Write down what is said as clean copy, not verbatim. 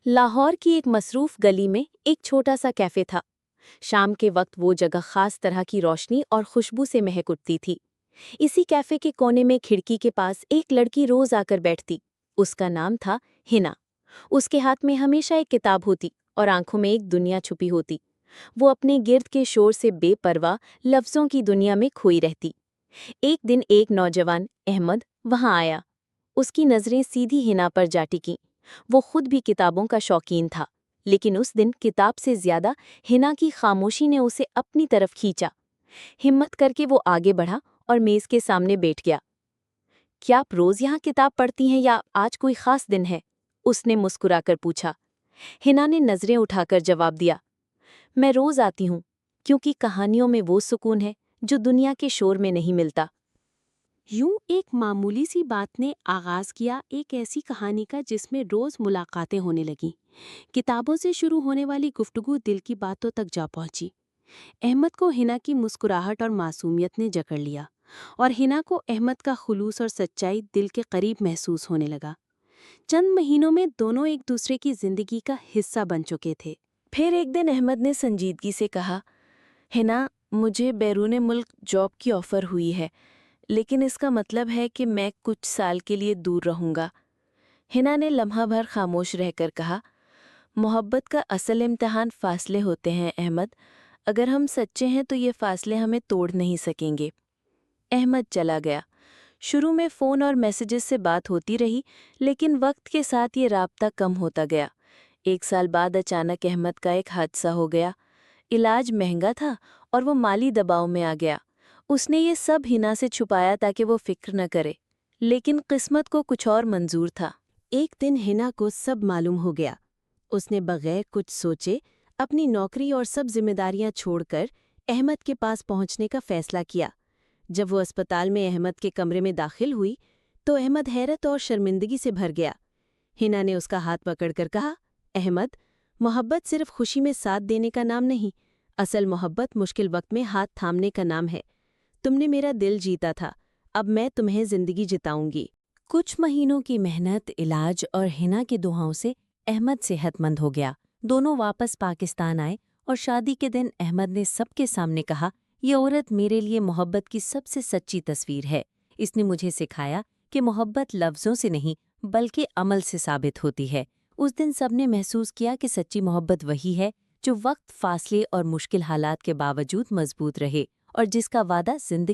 लाहौर की एक मसरूफ गली में एक छोटा सा कैफे था। शाम के वक्त वो जगह खास तरह की रोशनी और खुशबू से महक उठती थी। इसी कैफे के कोने में खिड़की के पास एक लड़की रोज आकर बैठती। उसका नाम था हिना। उसके हाथ में हमेशा एक किताब होती और आंखों में एक दुनिया छुपी होती। वो अपने गिर्द के शोर से बेपरवाह लफ्जों की दुनिया में खोई रहती। एक दिन एक नौजवान अहमद वहां आया। उसकी नज़रें सीधी हिना पर जा टिकीं। वो खुद भी किताबों का शौकीन था, लेकिन उस दिन किताब से ज्यादा हिना की खामोशी ने उसे अपनी तरफ खींचा। हिम्मत करके वो आगे बढ़ा और मेज के सामने बैठ गया। क्या आप रोज यहाँ किताब पढ़ती हैं या आज कोई खास दिन है? उसने मुस्कुराकर पूछा। हिना ने नजरें उठाकर जवाब दिया, मैं रोज आती हूँ, क्योंकि कहानियों में वो सुकून है जो दुनिया के शोर में नहीं मिलता। यूं एक मामूली सी बात ने आगाज किया एक ऐसी कहानी का जिसमें रोज मुलाकातें होने लगीं। किताबों से शुरू होने वाली गुफ्तगू दिल की बातों तक जा पहुंची। अहमद को हिना की मुस्कुराहट और मासूमियत ने जकड़ लिया, और हिना को अहमद का खुलूस और सच्चाई दिल के करीब महसूस होने लगा। चंद महीनों में दोनों एक दूसरे की जिंदगी का हिस्सा बन चुके थे। फिर एक दिन अहमद ने संजीदगी से कहा, हिना, मुझे बैरून मुल्क जॉब की ऑफ़र हुई है, लेकिन इसका मतलब है कि मैं कुछ साल के लिए दूर रहूंगा। हिना ने लम्हा भर खामोश रहकर कहा, मोहब्बत का असल इम्तिहान फासले होते हैं अहमद। अगर हम सच्चे हैं तो ये फासले हमें तोड़ नहीं सकेंगे। अहमद चला गया। शुरू में फ़ोन और मैसेजेस से बात होती रही, लेकिन वक्त के साथ ये राब्ता कम होता गया। एक साल बाद अचानक अहमद का एक हादसा हो गया। इलाज महंगा था और वो माली दबाव में आ गया। उसने ये सब हिना से छुपाया ताकि वो फिक्र न करे, लेकिन किस्मत को कुछ और मंजूर था। एक दिन हिना को सब मालूम हो गया। उसने बगैर कुछ सोचे अपनी नौकरी और सब जिम्मेदारियां छोड़कर अहमद के पास पहुंचने का फैसला किया। जब वो अस्पताल में अहमद के कमरे में दाखिल हुई तो अहमद हैरत और शर्मिंदगी से भर गया। हिना ने उसका हाथ पकड़कर कहा, अहमद, मोहब्बत सिर्फ खुशी में साथ देने का नाम नहीं, असल मोहब्बत मुश्किल वक्त में हाथ थामने का नाम है। तुमने मेरा दिल जीता था, अब मैं तुम्हें जिंदगी जिताऊंगी। कुछ महीनों की मेहनत, इलाज और हिना के दुआओं से अहमद सेहतमंद हो गया। दोनों वापस पाकिस्तान आए और शादी के दिन अहमद ने सबके सामने कहा, ये औरत मेरे लिए मोहब्बत की सबसे सच्ची तस्वीर है। इसने मुझे सिखाया कि मोहब्बत लफ्ज़ों से नहीं बल्कि अमल से साबित होती है। उस दिन सबने महसूस किया कि सच्ची मोहब्बत वही है जो वक्त, फासले और मुश्किल हालात के बावजूद मजबूत रहे और जिसका वादा जिंदगी